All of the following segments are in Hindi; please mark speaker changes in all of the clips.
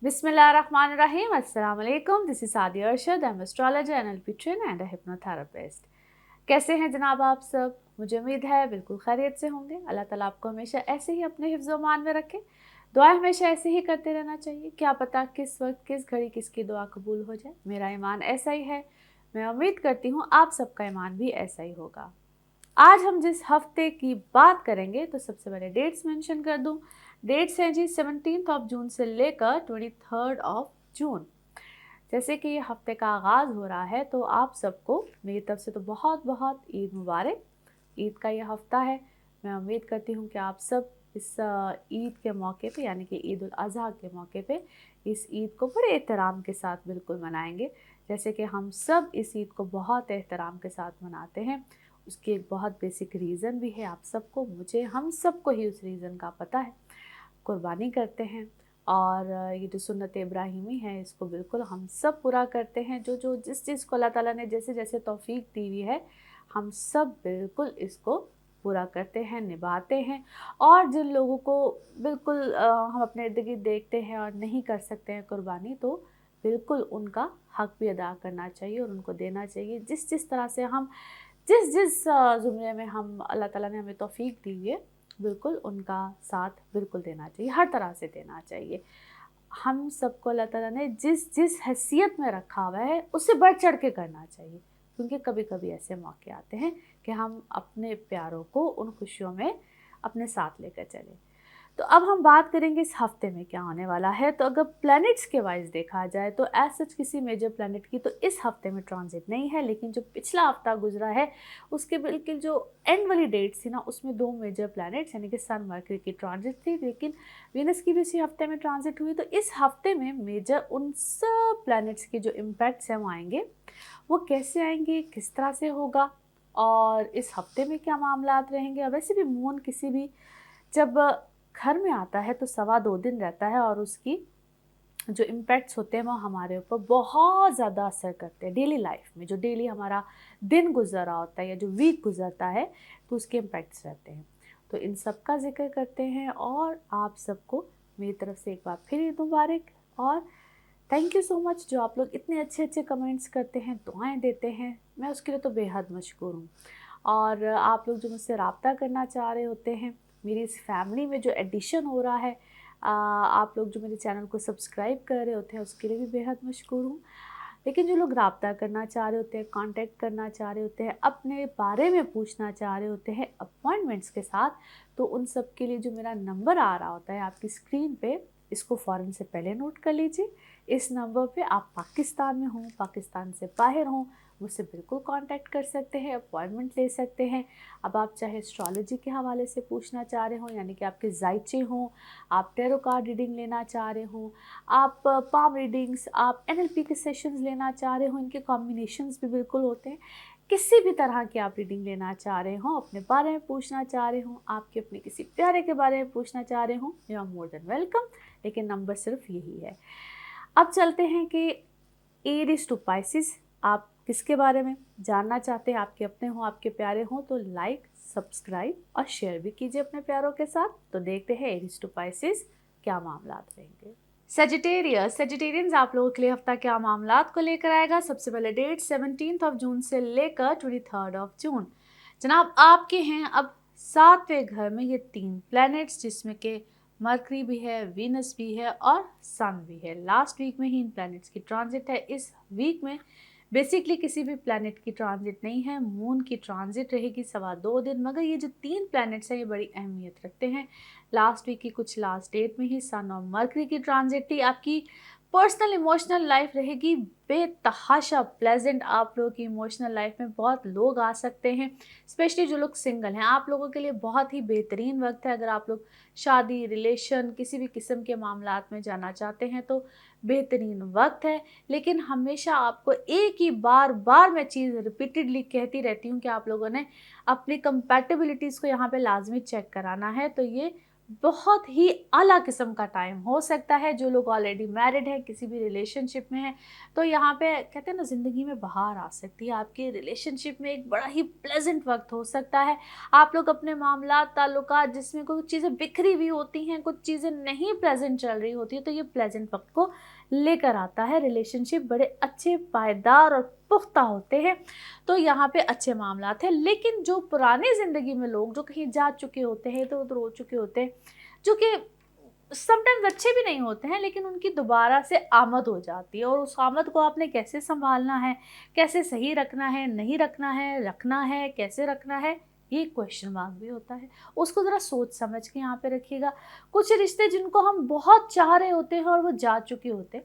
Speaker 1: Bismillahirrahmanirrahim. Assalamu alaikum. This is Sadia Arshad. I'm astrologer, NLP trainer and a hypnotherapist. कैसे हैं जनाब आप सब? मुझे उम्मीद है बिल्कुल खैरियत से होंगे। अल्लाह ताला आपको हमेशा ऐसे ही अपने हिफ्ज़ मान में रखे। दुआ हमेशा ऐसे ही करते रहना चाहिए। क्या पता किस वक्त किस घड़ी किसकी दुआ कबूल हो जाए। मेरा ईमान ऐसा ही है। मैं उम्मीद करती हूँ आप सबका ईमान भी ऐसा ही होगा। आज हम जिस हफ्ते की बात करेंगे तो सबसे पहले डेट्स मेंशन कर दूं। डेट्स हैं जी 17 जून से लेकर 23 जून। जैसे कि ये हफ्ते का आगाज़ हो रहा है तो आप सबको मेरी तरफ से तो बहुत बहुत ईद मुबारक। ईद का ये हफ्ता है। मैं उम्मीद करती हूँ कि आप सब इस ईद के मौके पे यानी कि ईद उल अज़हा के मौके पे इस ईद को बड़े एहतराम के साथ बिल्कुल मनाएंगे। जैसे कि हम सब इस ईद को बहुत एहतराम के साथ मनाते हैं। उसकी एक बहुत बेसिक रीज़न भी है। आप सबको, मुझे, हम सबको ही उस रीज़न का पता है। कुर्बानी करते हैं और ये जो सुन्नत इब्राहिमी है इसको बिल्कुल हम सब पूरा करते हैं। जो जो जिस चीज़ को अल्लाह ताला ने जैसे जैसे तौफीक दी हुई है हम सब बिल्कुल इसको पूरा करते हैं, निभाते हैं। और जिन लोगों को बिल्कुल हम अपने इर्द गिर्द देखते हैं और नहीं कर सकते हैं कुर्बानी, तो बिल्कुल उनका हक भी अदा करना चाहिए और उनको देना चाहिए। जिस जिस तरह से हम जिस जिस ज़ुमरे में हम अल्लाह ताला ने हमें तौफीक दी है बिल्कुल उनका साथ बिल्कुल देना चाहिए, हर तरह से देना चाहिए। हम सबको अल्लाह ताला ने जिस जिस हैसियत में रखा हुआ है उससे बढ़ चढ़ के करना चाहिए। क्योंकि कभी कभी ऐसे मौके आते हैं कि हम अपने प्यारों को उन खुशियों में अपने साथ लेकर चलें। तो अब हम बात करेंगे इस हफ्ते में क्या होने वाला है। तो अगर प्लैनेट्स के वाइज देखा जाए तो एज सच किसी मेजर प्लैनेट की तो इस हफ्ते में ट्रांजिट नहीं है, लेकिन जो पिछला हफ्ता गुजरा है उसके बिल्कुल जो एंड वाली डेट्स थी ना उसमें दो मेजर प्लैनेट्स यानी कि सन मरकरी की ट्रांजिट थी, लेकिन वीनस की भी इसी हफ्ते में ट्रांजिट हुई। तो इस हफ्ते में मेजर उन सब प्लैनेट्स के जो इम्पैक्ट्स हैं वो आएंगे। वो कैसे आएंगे, किस तरह से होगा और इस हफ्ते में क्या मामलात रहेंगे। और वैसे भी मून किसी भी जब घर में आता है तो 2.25 दिन रहता है और उसकी जो इम्पैक्ट्स होते हैं वो हमारे ऊपर बहुत ज़्यादा असर करते हैं। डेली लाइफ में जो डेली हमारा दिन गुजर रहा होता है या जो वीक गुजरता है तो उसके इम्पैक्ट्स रहते हैं। तो इन सब का जिक्र करते हैं और आप सबको मेरी तरफ से एक बार फिर ईद मुबारक। और थैंक यू सो मच जो आप लोग इतने अच्छे अच्छे कमेंट्स करते हैं, दुआएं देते हैं, मैं उसके लिए तो बेहद मशकूर हूँ। और आप लोग जो मुझसे रब्ता करना चाह रहे होते हैं, मेरी इस फैमिली में जो एडिशन हो रहा है, आप लोग जो मेरे चैनल को सब्सक्राइब कर रहे होते हैं उसके लिए भी बेहद मशकूर हूँ। लेकिन जो लोग रब्ता करना चाह रहे होते हैं, कांटेक्ट करना चाह रहे होते हैं, अपने बारे में पूछना चाह रहे होते हैं अपॉइंटमेंट्स के साथ, तो उन सब के लिए जो मेरा नंबर आ रहा होता है आपकी स्क्रीन पे, इसको फ़ौरन से पहले नोट कर लीजिए। इस नंबर पे आप पाकिस्तान में हों, पाकिस्तान से बाहर हों, मुझसे बिल्कुल कांटेक्ट कर सकते हैं, अपॉइंटमेंट ले सकते हैं। अब आप चाहे एस्ट्रोलॉजी के हवाले से पूछना चाह रहे हों यानी कि आपके जायचे हों, आप टैरो कार्ड रीडिंग लेना चाह रहे हों, आप पाम रीडिंग्स, आप एनएलपी के सेशंस लेना चाह रहे हों, इनके कॉम्बिनेशंस भी बिल्कुल होते हैं। किसी भी तरह की आप रीडिंग लेना चाह रहे हों, अपने बारे में पूछना चाह रहे हों, आपके अपने किसी प्यारे के बारे में पूछना चाह रहे हों, you are more than welcome. लेकिन नंबर सिर्फ यही है। अब चलते हैं कि एरीज टू पाइसिस, आप किसके बारे में जानना चाहते हैं, आपके अपने हों, आपके प्यारे हों, तो लाइक, सब्सक्राइब और शेयर भी कीजिए अपने प्यारों के साथ। तो देखते हैं एरीज टू पाइसिस क्या मामलात रहेंगे। सेजिटेरियंस आप लोगों के लिए हफ्ता क्या मामलात को लेकर आएगा। सबसे पहले डेट 17 जून से लेकर 23 जून। जनाब आपके हैं अब 7वें घर में ये 3 प्लैनेट्स, जिसमें के मरकरी भी है, वीनस भी है और सन भी है। लास्ट वीक में ही इन प्लैनेट्स की ट्रांजिट है। इस वीक में बेसिकली किसी भी प्लैनेट की ट्रांजिट नहीं है। मून की ट्रांजिट रहेगी 2.25 दिन, मगर ये जो 3 प्लैनेट्स हैं ये बड़ी अहमियत रखते हैं। लास्ट वीक की कुछ लास्ट डेट में ही सन और मरकरी की ट्रांजिट थी। आपकी पर्सनल इमोशनल लाइफ रहेगी बेतहाशा प्लेजेंट। आप लोगों की इमोशनल लाइफ में बहुत लोग आ सकते हैं, स्पेशली जो लोग सिंगल हैं। आप लोगों के लिए बहुत ही बेहतरीन वक्त है। अगर आप लोग शादी, रिलेशन, किसी भी किस्म के मामलात में जाना चाहते हैं तो बेहतरीन वक्त है। लेकिन हमेशा आपको एक ही बार बार मैं चीज़ रिपीटेडली कहती रहती हूँ कि आप लोगों ने अपनी कंपैटिबिलिटीज़ को यहाँ पे लाजमी चेक कराना है। तो ये बहुत ही आला किस्म का टाइम हो सकता है। जो लोग ऑलरेडी मैरिड हैं, किसी भी रिलेशनशिप में हैं, तो यहाँ पे कहते हैं ना ज़िंदगी में बहार आ सकती है। आपके रिलेशनशिप में एक बड़ा ही प्लेजेंट वक्त हो सकता है। आप लोग अपने मामलात ताल्लुकात जिसमें कुछ चीज़ें बिखरी हुई होती हैं, कुछ चीज़ें नहीं प्रेजेंट चल रही होती है, तो ये प्लेजेंट वक्त को लेकर आता है। रिलेशनशिप बड़े अच्छे, पायदार और पुख्ता होते हैं, तो यहाँ पे अच्छे मामलात हैं। लेकिन जो पुरानी ज़िंदगी में लोग जो कहीं जा चुके होते हैं, तो उधर हो चुके होते हैं, जो कि समटाइम्स अच्छे भी नहीं होते हैं, लेकिन उनकी दोबारा से आमद हो जाती है, और उस आमद को आपने कैसे संभालना है, कैसे सही रखना है, नहीं रखना है कैसे रखना है, ये क्वेश्चन मार्क भी होता है। उसको ज़रा सोच समझ के यहाँ पे रखिएगा। कुछ रिश्ते जिनको हम बहुत चाह रहे होते हैं और वो जा चुके होते हैं,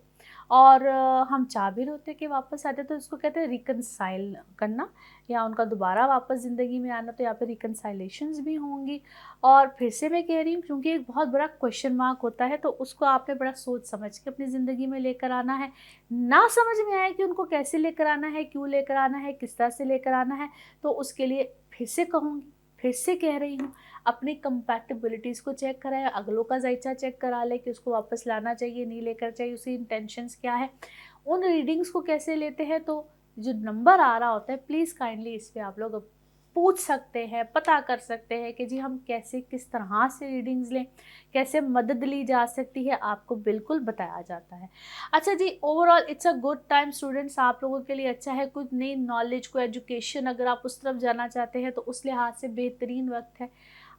Speaker 1: और हम चाह भी रहे होते हैं कि वापस आते, तो इसको कहते हैं रिकनसाइल करना, या उनका दोबारा वापस ज़िंदगी में आना। तो यहाँ पे रिकनसाइलेशंस भी होंगी। और फिर से मैं कह रही हूँ, क्योंकि एक बहुत बड़ा क्वेश्चन मार्क होता है, तो उसको आपने बड़ा सोच समझ के अपनी ज़िंदगी में लेकर आना है। ना समझ में आए कि उनको कैसे लेकर आना है, क्यों लेकर आना है, किस तरह से लेकर आना है, तो उसके लिए फिर से कहूँगी, फिर से कह रही हूँ, अपनी कंपैटिबिलिटीज़ को चेक कराएं, अगलों का जायचा चेक करा ले कि उसको वापस लाना चाहिए, नहीं लेकर चाहिए, उसकी इंटेंशंस क्या है, उन रीडिंग्स को कैसे लेते हैं। तो जो नंबर आ रहा होता है, प्लीज़ काइंडली इस पर आप लोग पूछ सकते हैं, पता कर सकते हैं कि जी हम कैसे, किस तरह से रीडिंग्स लें, कैसे मदद ली जा सकती है, आपको बिल्कुल बताया जाता है। अच्छा जी, overall it's a good time students, आप लोगों के लिए अच्छा है। कुछ नई नॉलेज को, एजुकेशन अगर आप उस तरफ जाना चाहते हैं, तो उस लिहाज से बेहतरीन वक्त है।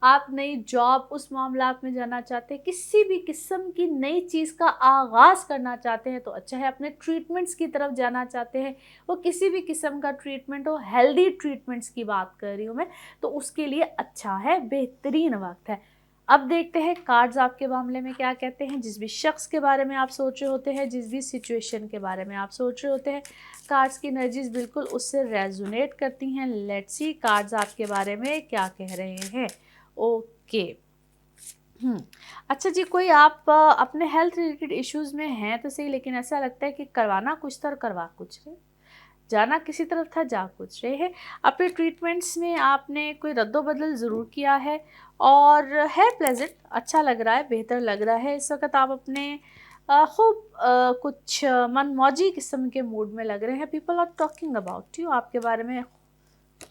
Speaker 1: आप नई जॉब उस मामलात में जाना चाहते हैं, किसी भी किस्म की नई चीज़ का आगाज़ करना चाहते हैं, तो अच्छा है। अपने ट्रीटमेंट्स की तरफ जाना चाहते हैं, वो किसी भी किस्म का ट्रीटमेंट हो, हेल्दी ट्रीटमेंट्स की बात कर रही हूँ मैं, तो उसके लिए अच्छा है, बेहतरीन वक्त है। अब देखते हैं कार्ड्स आपके मामले में क्या कहते हैं। जिस भी शख्स के बारे में आप सोच रहे होते हैं, जिस भी सिचुएशन के बारे में आप सोच रहे होते हैं, कार्ड्स की एनर्जीज बिल्कुल उससे रेजोनेट करती हैं। लेट्स सी कार्ड्स आपके बारे में क्या कह रहे हैं। ओके। अच्छा जी, कोई आप अपने हेल्थ रिलेटेड इश्यूज़ में हैं तो सही, लेकिन ऐसा लगता है कि करवाना कुछ था और करवा कुछ रहे, जाना किसी तरफ था, जा कुछ रहे हैं। अपने ट्रीटमेंट्स में आपने कोई रद्दो-बदल ज़रूर किया है, और है प्लेजेंट, अच्छा लग रहा है, बेहतर लग रहा है। इस वक़्त आप अपने खूब कुछ मनमौजी किस्म के मूड में लग रहे हैं। People are talking about you, आपके बारे में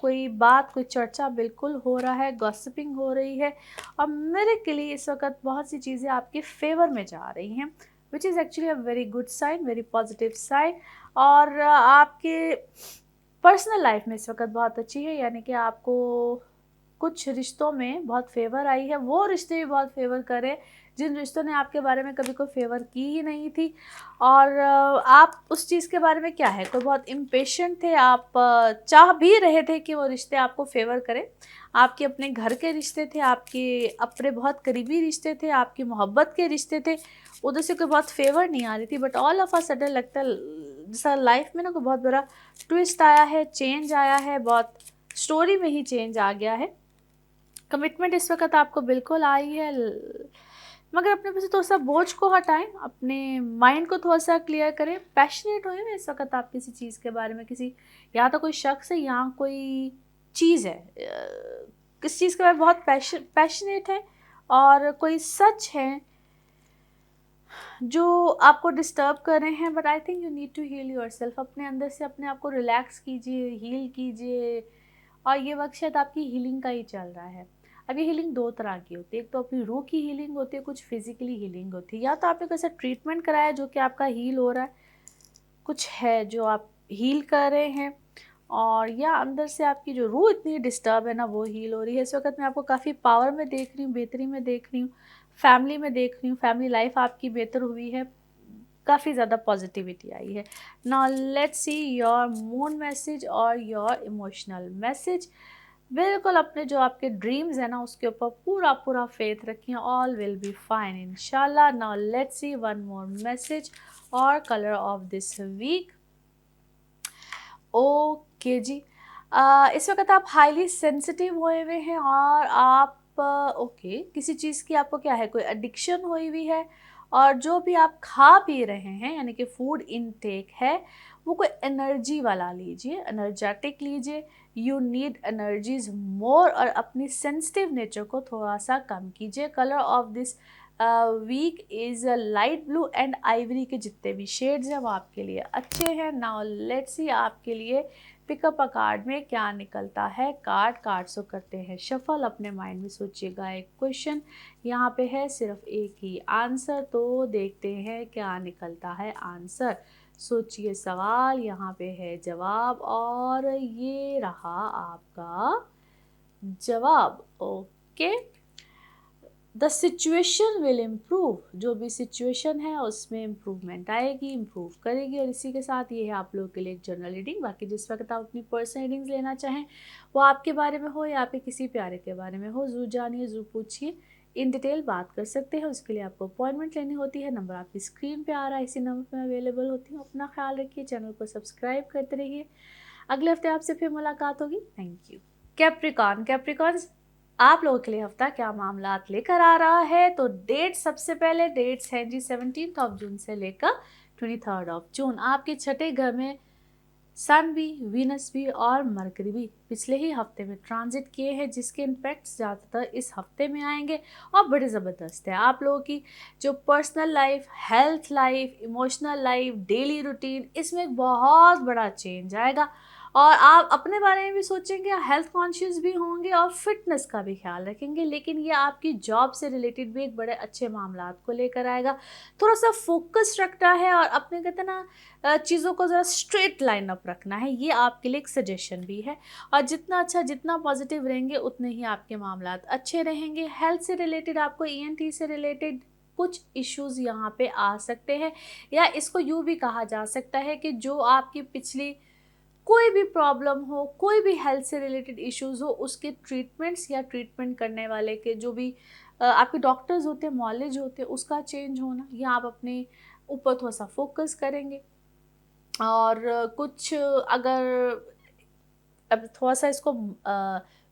Speaker 1: कोई बात, कोई चर्चा बिल्कुल हो रहा है, गॉसिपिंग हो रही है, और मेरे के लिए इस वक्त बहुत सी चीज़ें आपके फेवर में जा रही हैं, which is actually a very good sign, very positive sign. और आपके पर्सनल लाइफ में इस वक्त बहुत अच्छी है, यानी कि आपको कुछ रिश्तों में बहुत फेवर आई है, वो रिश्ते भी बहुत फेवर करे जिन रिश्तों ने आपके बारे में कभी कोई फेवर की ही नहीं थी। और आप उस चीज़ के बारे में क्या है, कोई बहुत इम्पेशेंट थे, आप चाह भी रहे थे कि वो रिश्ते आपको फेवर करें। आपके अपने घर के रिश्ते थे, आपके अपने बहुत करीबी रिश्ते थे, आपकी मोहब्बत के रिश्ते थे, उधर से कोई बहुत फेवर नहीं आ रही थी। But all of a sudden लगता है जैसा लाइफ में ना कोई बहुत बड़ा ट्विस्ट आया है, चेंज आया है, बहुत स्टोरी में ही चेंज आ गया है। कमिटमेंट इस वक्त आपको बिल्कुल आई है, मगर अपने पे से थोड़ा सा बोझ को हटाएं, अपने माइंड को थोड़ा सा क्लियर करें, पैशनेट होए ना इस वक्त आप किसी चीज़ के बारे में, किसी, या तो कोई शख्स है या कोई चीज़ है, किस चीज़ के बारे में बहुत पैशनेट है, और कोई सच है जो आपको डिस्टर्ब कर रहे हैं। But I think you need to heal yourself, अपने अंदर से अपने आप को रिलैक्स कीजिए, हील कीजिए, और ये वक्त शायद आपकी हीलिंग का ही चल रहा है। अब ये हीलिंग दो तरह की होती है, एक तो अपनी रूह की हीलिंग होती है, कुछ फिजिकली हीलिंग होती है। या तो आपने कैसा ट्रीटमेंट कराया जो कि आपका हील हो रहा है, कुछ है जो आप हील कर रहे हैं, और या अंदर से आपकी जो रूह इतनी डिस्टर्ब है ना, वो हील हो रही है। इस वक्त मैं आपको काफ़ी पावर में देख रही हूँ, बेहतरी में देख रही हूँ, फैमिली में देख रही हूँ, फैमिली लाइफ आपकी बेहतर हुई है, काफ़ी ज़्यादा पॉजिटिविटी आई है। Now let's see your moon message और योर इमोशनल मैसेज। बिल्कुल अपने जो आपके ड्रीम्स है ना, उसके ऊपर पूरा पूरा फेथ रखिए, ऑल विल बी फाइन इंशाल्लाह। Now let's see one more message और colour of this week. Okay जी, इस वक्त आप हाईली सेंसिटिव हुए हुए हैं, और आप ओके किसी चीज़ की आपको क्या है, कोई एडिक्शन हुई हुई है, और जो भी आप खा पी रहे हैं, यानी कि फूड इनटेक है, वो कोई एनर्जी वाला लीजिए, एनर्जेटिक लीजिए। यू नीड एनर्जीज मोर, और अपनी सेंसिटिव नेचर को थोड़ा सा कम कीजिए। Colour of this week is light blue and ivory के जितने भी शेड्स हैं वो आपके लिए अच्छे हैं। नाउ लेट्स सी आपके लिए पिकअप अ कार्ड में क्या निकलता है। कार्ड्स को करते हैं शफल। अपने माइंड में सोचिएगा एक क्वेश्चन, यहाँ पे है सिर्फ एक ही आंसर, तो देखते हैं क्या निकलता है आंसर। सोचिए सवाल, यहाँ पे है जवाब, और ये रहा आपका जवाब। Okay, the situation will improve. जो भी सिचुएशन है उसमें इम्प्रूवमेंट आएगी, इम्प्रूव करेगी। और इसी के साथ ये है आप लोगों के लिए एक जनरल रीडिंग। बाकी जिस वक्त आप अपनी पर्सनल रीडिंग्स लेना चाहें, वो आपके बारे में हो या आपके किसी प्यारे के बारे में हो, ज़रूर जानिए, ज़रूर पूछिए, इन डिटेल बात कर सकते हैं। उसके लिए आपको अपॉइंटमेंट लेनी होती है। नंबर आपकी स्क्रीन पे आ रहा है, इसी नंबर पर अवेलेबल होती हूँ। अपना ख्याल रखिए, चैनल को सब्सक्राइब करते रहिए। अगले हफ्ते आपसे फिर मुलाकात होगी। Thank you. कैप्रिकॉन्स, आप लोगों के लिए हफ्ता क्या मामलात लेकर आ रहा है। तो डेट, सबसे पहले डेट्स हैं जी 17 ऑफ जून से लेकर 23 ऑफ जून। आपके छठे घर में सन भी, वीनस भी और मरकरी भी पिछले ही हफ्ते में ट्रांजिट किए हैं, जिसके इम्पैक्ट्स ज़्यादातर इस हफ्ते में आएंगे और बड़े ज़बरदस्त है। आप लोगों की जो personal life, health life, emotional life, daily routine, इसमें एक बहुत बड़ा चेंज आएगा। और आप अपने बारे में भी सोचेंगे, हेल्थ कॉन्शियस भी होंगे और फिटनेस का भी ख्याल रखेंगे। लेकिन ये आपकी जॉब से रिलेटेड भी एक बड़े अच्छे मामलात को लेकर आएगा। थोड़ा सा फोकस रखना है और अपने कहते हैं ना चीज़ों को ज़रा स्ट्रेट लाइन अप रखना है, ये आपके लिए एक सजेशन भी है। और जितना अच्छा, जितना पॉजिटिव रहेंगे, उतने ही आपके मामलात अच्छे रहेंगे। हेल्थ से रिलेटेड आपको ENT से रिलेटेड कुछ इश्यूज यहाँ पे आ सकते हैं, या इसको यूँ भी कहा जा सकता है कि जो आपकी पिछली कोई भी प्रॉब्लम हो, कोई भी हेल्थ से रिलेटेड इश्यूज हो, उसके ट्रीटमेंट्स या ट्रीटमेंट करने वाले के जो भी आपके डॉक्टर्स होते हैं, नॉलेज होते हैं, उसका चेंज होना, या आप अपने ऊपर थोड़ा सा फोकस करेंगे। और कुछ अगर अब थोड़ा सा इसको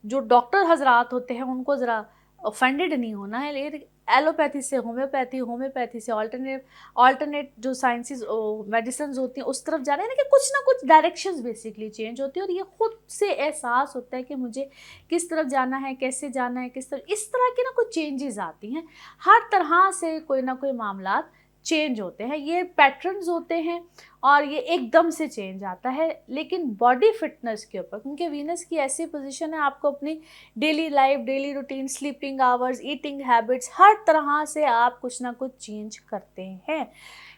Speaker 1: जो डॉक्टर हजरात होते हैं उनको ज़रा ऑफेंडेड नहीं होना है, लेकिन एलोपैथी से होम्योपैथी, होम्योपैथी से ऑल्टरनेट जो साइंसेस मेडिसिन होती हैं उस तरफ जा रहे हैं ना, कि कुछ ना कुछ डायरेक्शंस बेसिकली चेंज होती है। और ये खुद से एहसास होता है कि मुझे किस तरफ जाना है, कैसे जाना है, किस तरफ, इस तरह की ना कुछ चेंजेस आती हैं। हर तरह से कोई ना कोई मामलात चेंज होते हैं, ये पैटर्न्स होते हैं और ये एकदम से चेंज आता है। लेकिन बॉडी फिटनेस के ऊपर, क्योंकि वीनस की ऐसी पोजीशन है, आपको अपनी daily life, daily routine, sleeping hours, eating habits, हर तरह से आप कुछ ना कुछ चेंज करते हैं।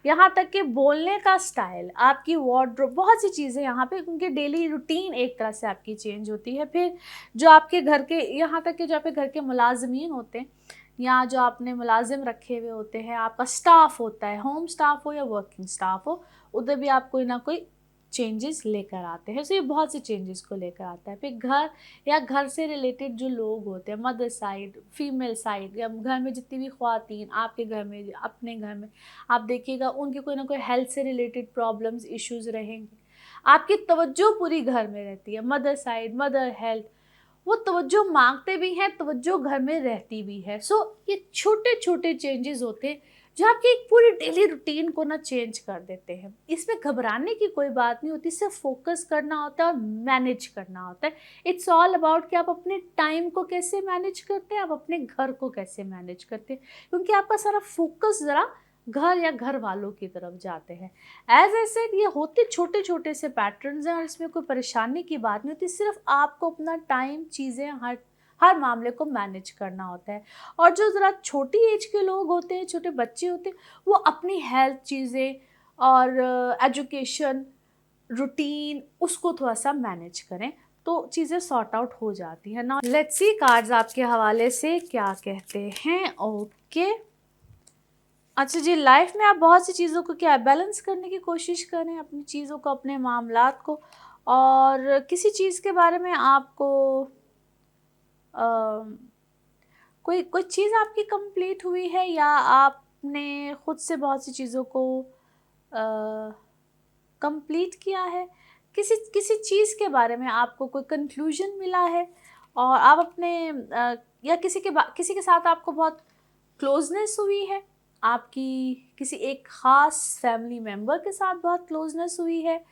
Speaker 1: यहाँ तक कि बोलने का स्टाइल, आपकी वार्डरोब, बहुत सी चीज़ें यहाँ पे, क्योंकि डेली रूटीन एक तरह से आपकी चेंज होती है। फिर जो आपके घर के, यहाँ तक कि जो आपके घर के मुलाजमीन होते हैं, या जो आपने मुलाजिम रखे हुए होते हैं, आपका स्टाफ होता है, होम स्टाफ हो या वर्किंग स्टाफ हो, उधर भी आप कोई ना कोई चेंजेस लेकर आते हैं। तो ये बहुत से चेंजेस को लेकर आता है। फिर घर या घर से रिलेटेड जो लोग होते हैं, मदर साइड, फीमेल साइड, या घर में जितनी भी ख्वातीन आपके घर में, अपने घर में आप देखिएगा, उनकी कोई ना कोई हेल्थ से रिलेटेड प्रॉब्लम्स, इश्यूज रहेंगे। आपकी तवज्जो पूरी घर में रहती है, मदर साइड, मदर हेल्थ, वो तवज्जो मांगते भी हैं, तवज्जो घर में रहती भी है। सो ये छोटे छोटे चेंजेस होते हैं जो आपकी एक पूरी डेली रूटीन को ना चेंज कर देते हैं। इसमें घबराने की कोई बात नहीं होती, सिर्फ फोकस करना होता है और मैनेज करना होता है। इट्स ऑल अबाउट कि आप अपने टाइम को कैसे मैनेज करते हैं, आप अपने घर को कैसे मैनेज करते हैं, क्योंकि आपका सारा फोकस ज़रा घर या घर वालों की तरफ जाते हैं। एज आई सेड, ये होते छोटे छोटे से पैटर्न्स हैं और इसमें कोई परेशानी की बात नहीं होती। सिर्फ आपको अपना टाइम, चीज़ें, हर मामले को मैनेज करना होता है। और जो ज़रा छोटी एज के लोग होते हैं, छोटे बच्चे होते हैं, वो अपनी हेल्थ चीज़ें और एजुकेशन, रूटीन, उसको थोड़ा सा मैनेज करें तो चीज़ें सॉर्ट आउट हो जाती हैं ना। लेट्स सी कार्ड्स आपके हवाले से क्या कहते हैं। ओके, अच्छा जी, लाइफ में आप बहुत सी चीज़ों को क्या बैलेंस करने की कोशिश करें, अपनी चीज़ों को, अपने मामलात को, और किसी चीज़ के बारे में आपको कोई कोई चीज़ आपकी कंप्लीट हुई है, या आपने खुद से बहुत सी चीज़ों को कंप्लीट किया है, किसी किसी चीज़ के बारे में आपको कोई कंक्लूजन मिला है, और आप अपने या किसी के साथ आपको बहुत क्लोजनेस हुई है, आपकी किसी एक ख़ास फैमिली मेम्बर के साथ बहुत क्लोजनेस हुई है,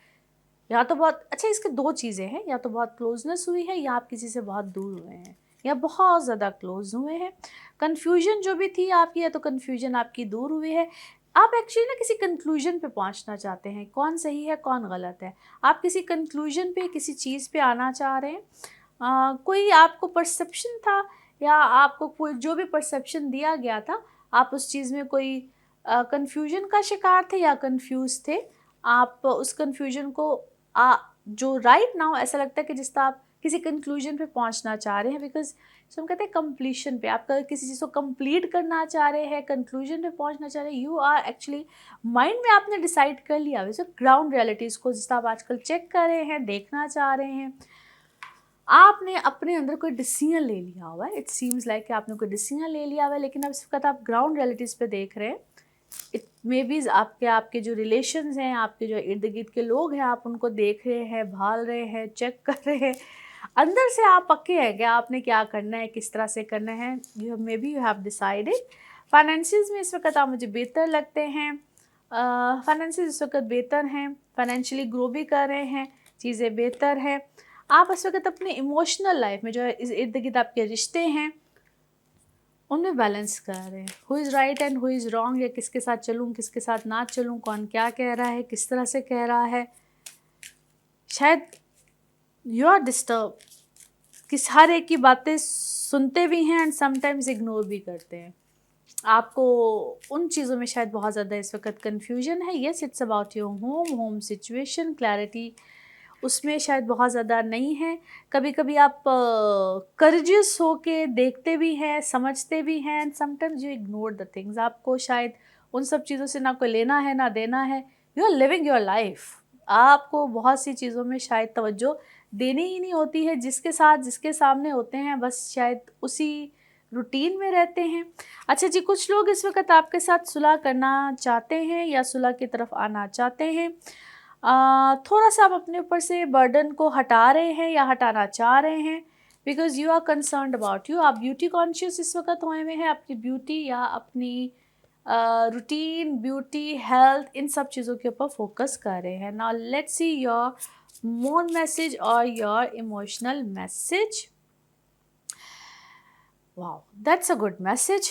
Speaker 1: या तो बहुत अच्छा, इसके दो चीज़ें हैं, या तो बहुत क्लोजनेस हुई है या आप किसी से बहुत दूर हुए हैं या बहुत ज़्यादा क्लोज हुए हैं। कन्फ्यूजन जो भी थी आपकी, या तो कन्फ्यूजन आपकी दूर हुई है, आप एक्चुअली ना किसी कंक्लूजन पे पहुंचना चाहते हैं, कौन सही है कौन गलत है। आप किसी कंक्लूजन पे, किसी चीज़ पे आना चाह रहे हैं। कोई आपको परसेप्शन था, या आपको कोई जो भी परसेप्शन दिया गया था, आप उस चीज़ में कोई कन्फ्यूजन का शिकार थे या कंफ्यूज थे। आप उस कन्फ्यूजन को जो राइट नाउ ऐसा लगता है कि जिसका आप किसी कंक्लूजन पे पहुंचना चाह रहे हैं, बिकॉज जो हम कहते हैं कंप्लीशन पे, आप किसी चीज़ को कंप्लीट करना चाह रहे हैं, कंक्लूजन पे पहुंचना चाह रहे हैं, यू आर एक्चुअली माइंड में आपने डिसाइड कर लिया। वैसे ग्राउंड रियलिटीज़ को जिसका आप आजकल चेक कर रहे हैं, देखना चाह रहे हैं, आपने अपने अंदर कोई डिसीजन ले लिया हुआ है। इट सीम्स लाइक कि आपने कोई डिसीजन ले लिया हुआ है, लेकिन अब इस वक्त आप ग्राउंड रियलिटीज़ पे देख रहे हैं। इट मे बी आपके आपके जो रिलेशंस हैं, आपके जो इर्द गिर्द के लोग हैं, आप उनको देख रहे हैं, भाल रहे हैं, चेक कर रहे हैं। अंदर से आप पक्के हैं कि आपने क्या करना है, किस तरह से करना है। May be you have decided. Financials में इस वक्त आप मुझे बेहतर लगते हैं। फाइनेंशियल इस वक्त बेहतर हैं, फाइनेंशियली ग्रो भी कर रहे हैं, चीज़ें बेहतर हैं। आप इस वक्त अपने इमोशनल लाइफ में जो है इस इर्द गिर्द आपके रिश्ते हैं, उनमें बैलेंस कर रहे हैं। Who is right and who is wrong, या किसके साथ चलूँ किसके साथ ना चलूँ, कौन क्या कह रहा है, किस तरह से कह रहा है। शायद यू आर डिस्टर्ब, किस हर एक की बातें सुनते भी हैं एंड समटाइम्स इग्नोर भी करते हैं। आपको उन चीज़ों में शायद बहुत ज़्यादा इस वक्त कन्फ्यूजन है। Yes, it's about your home situation, clarity उसमें शायद बहुत ज़्यादा नहीं है। कभी कभी आप कर्जियस होके देखते भी हैं, समझते भी हैं, and sometimes you ignore the things. आपको शायद उन सब चीज़ों से ना कोई लेना है ना देना है। You are living your life. आपको बहुत सी चीज़ों में शायद तवज्जो देनी ही नहीं होती है। जिसके साथ जिसके सामने होते हैं, बस शायद उसी रूटीन में रहते हैं। अच्छा जी, कुछ लोग इस वक्त आपके साथ सुलह करना चाहते हैं या सुलह की तरफ आना चाहते हैं। थोड़ा सा आप अपने ऊपर से बर्डन को हटा रहे हैं या हटाना चाह रहे हैं, because you are concerned about you. आप ब्यूटी कॉन्शियस इस वक्त हुए हुए हैं, अपनी ब्यूटी या अपनी रूटीन, ब्यूटी, हेल्थ, इन सब चीज़ों के ऊपर फोकस कर रहे हैं। Now let's see your moon message और your emotional message. Wow, that's a good message.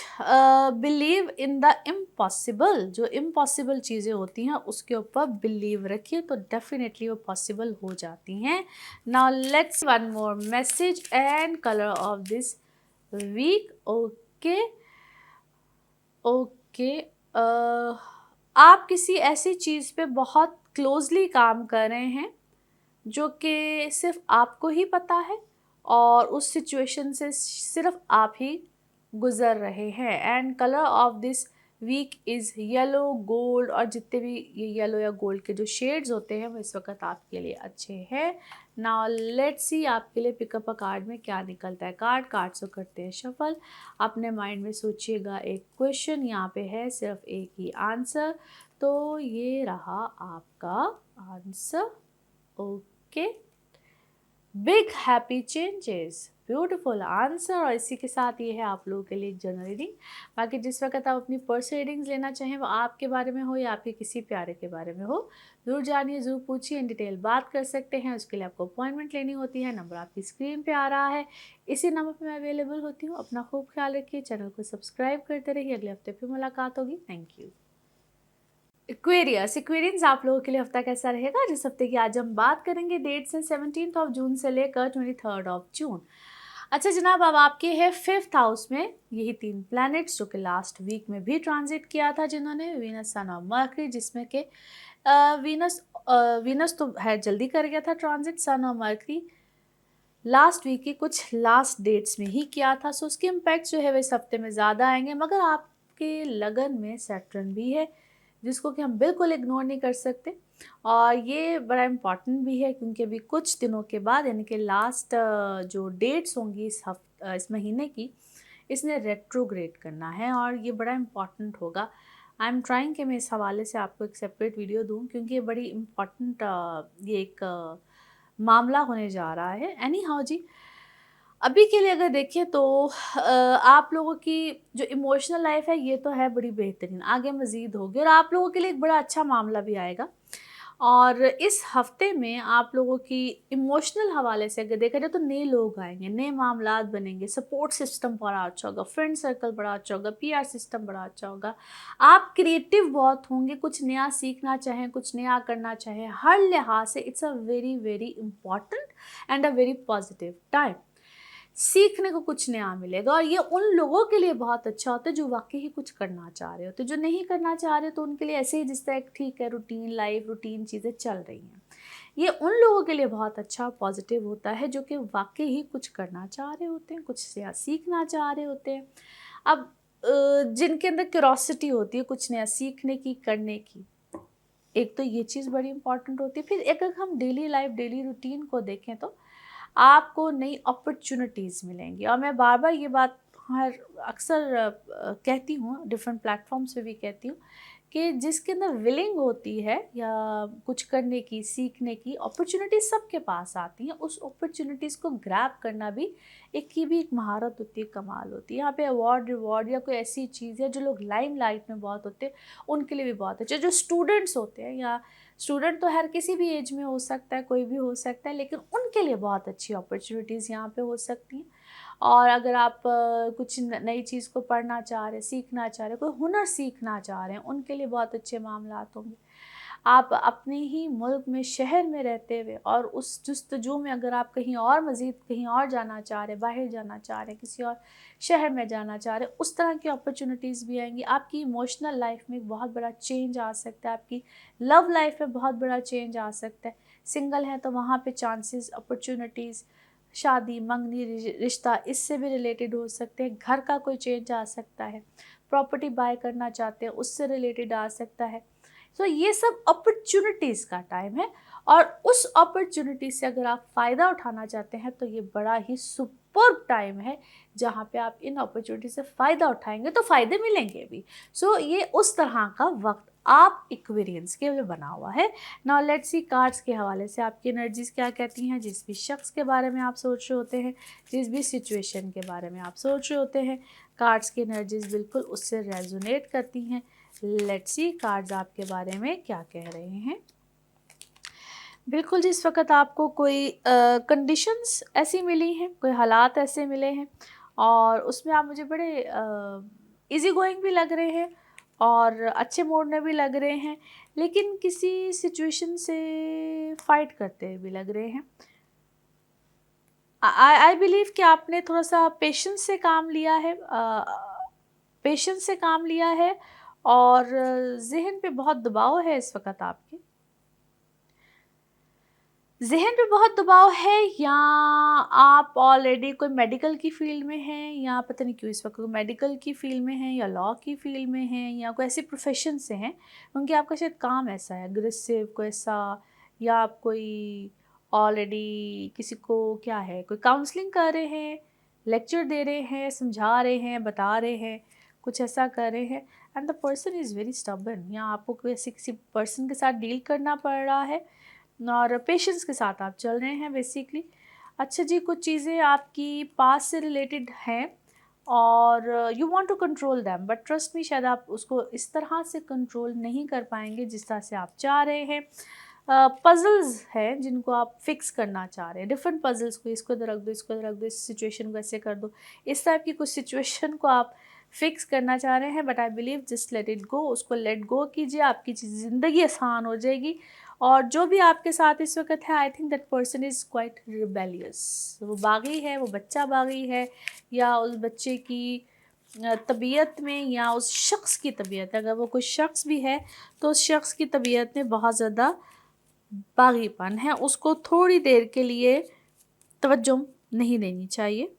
Speaker 1: Believe in the impossible. जो इम्पॉसिबल चीज़ें होती हैं उसके ऊपर बिलीव रखिए, तो डेफिनेटली वो पॉसिबल हो जाती हैं। Now let's one more message and colour of this week. Okay okay, आप किसी ऐसी चीज़ पे बहुत क्लोजली काम कर रहे हैं जो कि सिर्फ आपको ही पता है, और उस सिचुएशन से सिर्फ आप ही गुज़र रहे हैं। And colour of this week is yellow, gold, और जितने भी ये येलो या गोल्ड के जो शेड्स होते हैं वो इस वक्त आपके लिए अच्छे हैं। नाउ लेट्स सी आपके लिए पिकअप अ कार्ड में क्या निकलता है। कार्ड्स को करते हैं शफल। अपने माइंड में सोचिएगा एक क्वेश्चन, यहाँ पे है सिर्फ एक ही आंसर, तो ये रहा आपका answer. Okay, big happy changes, beautiful answer. और इसी के साथ ये है आप लोगों के लिए एक जनरल रीडिंग। बाकी जिस वक्त आप अपनी पर्सनल रीडिंग्स लेना चाहें, वो आपके बारे में हो या आपके किसी प्यारे के बारे में हो, ज़रूर जानिए, ज़रूर पूछिए, इन डिटेल बात कर सकते हैं। उसके लिए आपको अपॉइंटमेंट लेनी होती है। नंबर आपकी स्क्रीन पे आ रहा है, इसी नंबर पर मैं अवेलेबल होती हूँ। अपना खूब ख्याल रखिए, चैनल को सब्सक्राइब करते रहिए। अगले हफ्ते फिर मुलाकात होगी। Thank you. एक्वेरियंस आप लोगों के लिए हफ्ता कैसा रहेगा। जिस हफ्ते की आज हम बात करेंगे, डेट से 17 जून से लेकर 23 जून। अच्छा जनाब, अब आपके है 5th हाउस में यही 3 प्लैनेट्स जो कि लास्ट वीक में भी ट्रांजिट किया था, जिन्होंने वीनस, सन और मर्करी, जिसमें के वीनस तो है जल्दी कर गया था ट्रांजिट, सन और मर्करी लास्ट वीक की कुछ लास्ट डेट्स में ही किया था। सो उसके इम्पैक्ट जो है वो इस हफ्ते में ज़्यादा आएंगे। मगर आपके लगन में सैटर्न भी है, जिसको कि हम बिल्कुल इग्नोर नहीं कर सकते। और ये बड़ा इम्पॉर्टेंट भी है, क्योंकि अभी कुछ दिनों के बाद, यानी कि लास्ट जो डेट्स होंगी इस महीने की, इसने रेट्रोग्रेड करना है, और ये बड़ा इम्पॉर्टेंट होगा। आई एम ट्राइंग कि मैं इस हवाले से आपको एक सेपरेट वीडियो दूँ, क्योंकि ये बड़ी इम्पॉर्टेंट ये एक मामला होने जा रहा है। एनी हाउ जी, अभी के लिए अगर देखिए तो आप लोगों की जो इमोशनल लाइफ है ये तो है बड़ी बेहतरीन, आगे मज़ीद होगी, और आप लोगों के लिए एक बड़ा अच्छा मामला भी आएगा। और इस हफ्ते में आप लोगों की इमोशनल हवाले से अगर देखा जाए तो नए लोग आएंगे, नए मामलात बनेंगे, सपोर्ट सिस्टम बड़ा अच्छा होगा, फ्रेंड सर्कल बड़ा अच्छा होगा, पीआर सिस्टम बड़ा अच्छा होगा। आप क्रिएटिव बहुत होंगे, कुछ नया सीखना चाहें, कुछ नया करना चाहें, हर लिहाज से it's a very very important and a very positive time. सीखने को कुछ नया मिलेगा और ये उन लोगों के लिए बहुत अच्छा होता है जो वाकई ही कुछ करना चाह रहे होते, जो नहीं करना चाह रहे तो उनके लिए ऐसे ही जिस तरह ठीक है रूटीन लाइफ रूटीन चीज़ें चल रही हैं। ये उन लोगों के लिए बहुत अच्छा पॉजिटिव होता है जो कि वाकई ही कुछ करना चाह रहे होते हैं, कुछ नया सीखना चाह रहे होते हैं। अब जिनके अंदर क्यूरोसिटी होती है कुछ नया सीखने की, करने की, एक तो ये चीज़ बड़ी इंपॉर्टेंट होती है। फिर अगर हम डेली लाइफ डेली रूटीन को देखें तो आपको नई अपॉर्चुनिटीज़ मिलेंगी। और मैं बार बार ये बात हर अक्सर कहती हूँ, डिफरेंट प्लेटफॉर्म्स पे भी कहती हूँ कि जिसके अंदर विलिंग होती है या कुछ करने की, सीखने की, अपॉर्चुनिटीज़ सबके पास आती हैं। उस अपॉर्चुनिटीज़ को ग्रैब करना भी एक महारत होती है, कमाल होती है। यहाँ पे अवार्ड रिवॉर्ड या कोई ऐसी चीज़ है जो लोग लाइमलाइट में बहुत होते हैं उनके लिए भी बहुत अच्छा। जो स्टूडेंट्स होते हैं, या स्टूडेंट तो हर किसी भी एज में हो सकता है, कोई भी हो सकता है, लेकिन उनके लिए बहुत अच्छी अपॉर्चुनिटीज़ यहाँ पे हो सकती हैं। और अगर आप कुछ नई चीज़ को पढ़ना चाह रहे हैं, सीखना चाह रहे हैं, कोई हुनर सीखना चाह रहे हैं, उनके लिए बहुत अच्छे मामलात होंगे। आप अपने ही मुल्क में, शहर में रहते हुए और उस जुस्तजू में अगर आप कहीं और मज़ीद कहीं और जाना चाह रहे हैं, बाहर जाना चाह रहे हैं, किसी और शहर में जाना चाह रहे हैं, उस तरह की अपॉर्चुनिटीज़ भी आएंगी। आपकी इमोशनल लाइफ में एक बहुत बड़ा चेंज आ सकता है, आपकी लव लाइफ में बहुत बड़ा चेंज आ सकता है। सिंगल हैं तो वहाँ पे चांसेस, अपॉर्चुनिटीज़, शादी, मंगनी, रिश्ता इससे भी रिलेटेड हो सकते हैं। घर का कोई चेंज आ सकता है, प्रॉपर्टी बाय करना चाहते हैं उससे रिलेटेड आ सकता है। तो ये सब अपॉर्चुनिटीज़ का टाइम है और उस अपॉर्चुनिटी से अगर आप फ़ायदा उठाना चाहते हैं तो ये बड़ा ही सुपर्ब टाइम है जहाँ पे आप इन अपॉर्चुनिटी से फ़ायदा उठाएंगे तो फ़ायदे मिलेंगे भी। सो ये उस तरह का वक्त आप एक्वेरियंस के लिए बना हुआ है। नाउ लेट्स सी कार्ड्स के हवाले से आपकी एनर्जीज क्या कहती हैं। जिस भी शख्स के बारे में आप सोच रहे होते हैं, जिस भी सिचुएशन के बारे में आप सोच रहे होते हैं, कार्ड्स की एनर्जीज बिल्कुल उससे रेजोनेट करती हैं। लेट्स सी कार्ड्स आपके बारे में क्या कह रहे हैं। बिल्कुल जिस वक्त आपको कोई कंडीशंस ऐसी मिली हैं, कोई हालात ऐसे मिले हैं और उसमें आप मुझे बड़े इजी गोइंग भी लग रहे हैं और अच्छे मूड में भी लग रहे हैं, लेकिन किसी सिचुएशन से फाइट करते भी लग रहे हैं। आई बिलीव कि आपने थोड़ा सा पेशेंस से काम लिया है, पेशेंस से काम लिया है और ज़हन पे बहुत दबाव है इस वक्त आपके, ज़हन पे बहुत दबाव है, या आप ऑलरेडी कोई मेडिकल की फ़ील्ड में हैं, या पता नहीं क्यों इस वक्त कोई मेडिकल की फ़ील्ड में हैं या लॉ की फ़ील्ड में हैं या कोई ऐसे प्रोफेशन से हैं क्योंकि आपका शायद काम ऐसा है अग्रेसिव कोई ऐसा, या आप कोई ऑलरेडी किसी को क्या है कोई काउंसलिंग कर रहे हैं, लेक्चर दे रहे हैं, समझा रहे हैं, बता रहे हैं, कुछ ऐसा कर रहे हैं and the person is very stubborn, या आपको कोई ऐसे किसी पर्सन के साथ डील करना पड़ रहा है और पेशेंस के साथ आप चल रहे हैं बेसिकली। अच्छा जी, कुछ चीज़ें आपकी पास से रिलेटेड हैं और you want to control them, but trust me शायद आप उसको इस तरह से कंट्रोल नहीं कर पाएंगे जिस तरह से आप चाह रहे हैं। पजल्स हैं जिनको आप फिक्स करना चाह रहे हैं, डिफरेंट पजल्स को, इसको इधर रख दो, इसको इधर रख दो, इस सिचुएशन को ऐसे कर दो, इस टाइप की कुछ सिचुएशन को आप फिक्स करना चाह रहे हैं। But I believe just let it go, उसको लेट गो कीजिए, आपकी ज़िंदगी आसान हो जाएगी। और जो भी आपके साथ इस वक्त है, I think that person is quite rebellious, वो बागी है, वो बच्चा बागी है, या उस बच्चे की तबीयत में या उस शख्स की तबीयत, अगर वो कोई शख्स भी है तो उस शख्स की तबीयत में बहुत ज़्यादा बागीपन है, उसको थोड़ी देर के लिए तवज्जो नहीं देनी चाहिए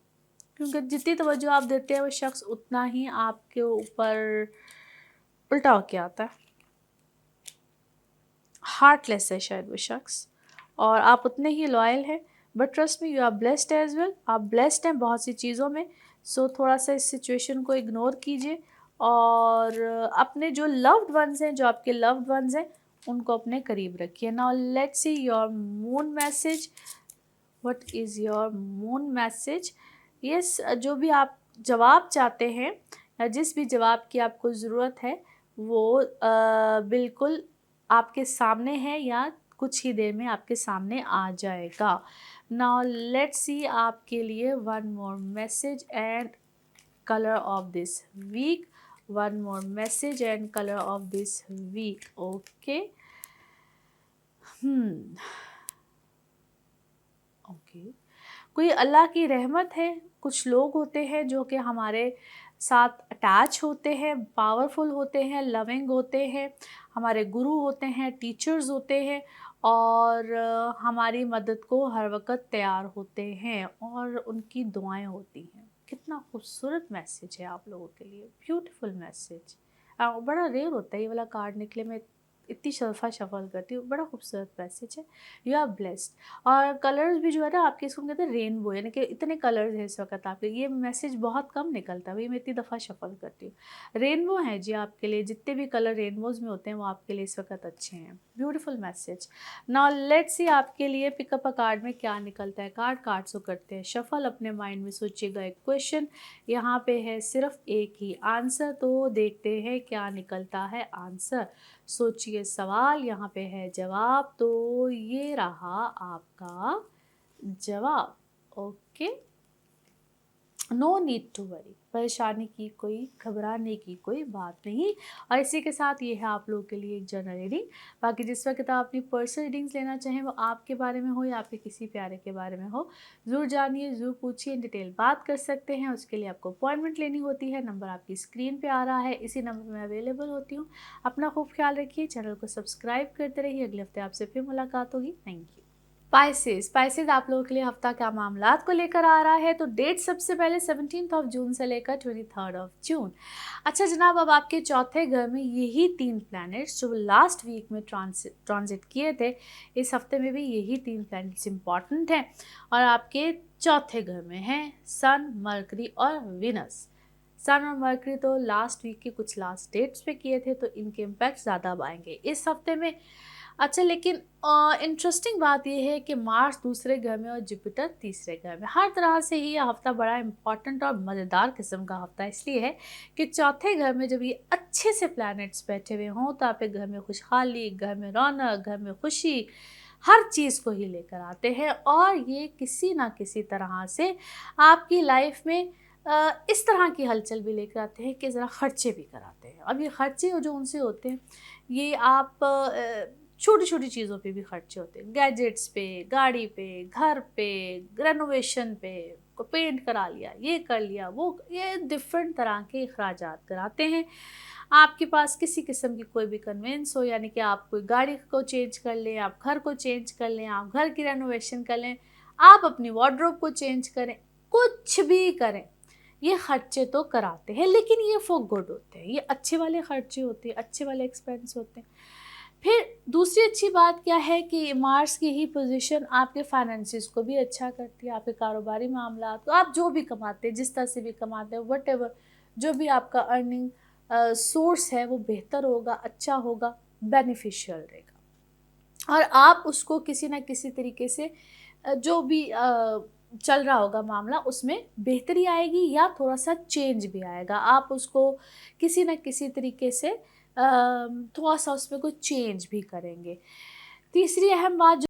Speaker 1: क्योंकि जितनी तवज्जो आप देते हैं वो शख्स उतना ही आपके ऊपर उल्टा होके आता है। हार्टलेस है शायद वो शख्स और आप उतने ही लॉयल हैं, but trust me you are blessed as well, आप ब्लेस्ड हैं बहुत सी चीज़ों में। सो थोड़ा सा इस सिचुएशन को इग्नोर कीजिए और अपने जो लव्ड वंस हैं, जो आपके लव्ड वंस हैं, उनको अपने करीब रखिए। Now let's see your moon message. What is your moon message? Yes, जो भी आप जवाब चाहते हैं या जिस भी जवाब की आपको ज़रूरत है वो बिल्कुल आपके सामने है या कुछ ही देर में आपके सामने आ जाएगा। नाउ लेट्स सी आपके लिए one more message and colour of this week, one more message and colour of this week. Okay, okay, कोई अल्लाह की रहमत है। कुछ लोग होते हैं जो कि हमारे साथ अटैच होते हैं, पावरफुल होते हैं, लविंग होते हैं, हमारे गुरु होते हैं, टीचर्स होते हैं और हमारी मदद को हर वक्त तैयार होते हैं और उनकी दुआएं होती हैं। कितना खूबसूरत मैसेज है आप लोगों के लिए, ब्यूटीफुल मैसेज। बड़ा रेयर होता है ये वाला कार्ड निकले, मैं इतनी शफा शफल करती हूँ, बड़ा खूबसूरत मैसेज है। You are blessed. और कलर्स भी जो है ना आपके, इसको कहते हैं रेनबो, यानी कि इतने कलर्स हैं इस वक्त आपके। ये मैसेज बहुत कम निकलता है, वही मैं इतनी दफ़ा शफल करती हूँ। रेनबो है जी आपके लिए, जितने भी कलर रेनबोज में होते हैं वो आपके लिए इस वक्त अच्छे हैं। Beautiful message. Now let's see आपके लिए पिकअप अ कार्ड में क्या निकलता है। कार्ड्स को करते हैं शफल। अपने माइंड में सोचिएगा एक क्वेश्चन, यहाँ पे है सिर्फ एक ही आंसर, तो देखते हैं क्या निकलता है आंसर। सोचिए सवाल, यहाँ पे है जवाब, तो ये रहा आपका जवाब। Okay, no need to worry, परेशानी की कोई, घबराने की कोई बात नहीं। और इसी के साथ ये है आप लोगों के लिए एक जनरल रीडिंग। बाकी जिस वक्त आप अपनी पर्सनल रीडिंग्स लेना चाहें, वो आपके बारे में हो या आपके किसी प्यारे के बारे में हो, ज़रूर जानिए, ज़रूर पूछिए, डिटेल बात कर सकते हैं। उसके लिए आपको अपॉइंटमेंट लेनी होती है। नंबर आपकी स्क्रीन पर आ रहा है, इसी नंबर में अवेलेबल होती हूँ। अपना खूब ख्याल रखिए, चैनल को सब्सक्राइब करते रहिए। अगले हफ्ते आपसे फिर मुलाकात होगी। Thank you. स्पाइसेस आप लोगों के लिए हफ्ता क्या मामलात को लेकर आ रहा है। तो डेट सबसे पहले 17 जून से लेकर 23 जून। अच्छा जनाब, अब आपके चौथे घर में यही 3 प्लैनेट्स जो लास्ट वीक में ट्रांजिट किए थे, इस हफ्ते में भी यही 3 प्लैनेट्स इंपॉर्टेंट हैं और आपके चौथे घर में हैं सन, मरकरी और विनस। सन और मरकरी तो लास्ट वीक के कुछ लास्ट डेट्स पे किए थे, तो इनके इम्पैक्ट ज़्यादा अब आएंगे इस हफ्ते में। अच्छा, लेकिन इंटरेस्टिंग बात यह है कि मार्स दूसरे घर में और जुपिटर तीसरे घर में। हर तरह से ही यह हफ्ता बड़ा इंपॉर्टेंट और मज़ेदार किस्म का हफ्ता इसलिए है कि चौथे घर में जब ये अच्छे से प्लैनेट्स बैठे हुए हों तो आपके घर में खुशहाली, घर में रौनक, घर में खुशी, हर चीज़ को ही लेकर आते हैं। और ये किसी ना किसी तरह से आपकी लाइफ में इस तरह की हलचल भी लेकर आते हैं कि ज़रा ख़र्चे भी कराते हैं। अब ये ख़र्चे जो उनसे होते हैं, ये आप छोटी छोटी चीज़ों पे भी खर्चे होते हैं, गैजेट्स पे, गाड़ी पे, घर पे, रेनोवेशन पे, को पेंट करा लिया, ये कर लिया, वो, ये डिफरेंट तरह के अखराजात कराते हैं। आपके पास किसी किस्म की कोई भी कन्वेंस हो, यानी कि आप कोई गाड़ी को चेंज कर लें, आप घर को चेंज कर लें, आप घर की रेनोवेशन कर लें, आप अपनी वार्डरोब को चेंज करें, कुछ भी करें, ये खर्चे तो कराते हैं, लेकिन ये फॉर गुड होते हैं, ये अच्छे वाले खर्चे होते हैं, अच्छे वाले एक्सपेंस होते हैं। फिर दूसरी अच्छी बात क्या है कि मार्स की ही पोजीशन आपके फाइनेंसिस को भी अच्छा करती है, आपके कारोबारी मामला को, आप जो भी कमाते हैं, जिस तरह से भी कमाते हैं, वट जो भी आपका अर्निंग सोर्स है वो बेहतर होगा, अच्छा होगा, बेनिफिशियल रहेगा और आप उसको किसी ना किसी तरीके से जो भी चल रहा होगा मामला, उसमें बेहतरी आएगी या थोड़ा सा चेंज भी आएगा। आप उसको किसी न किसी तरीके से थोड़ा सा उसमें कोई चेंज भी करेंगे। तीसरी अहम बात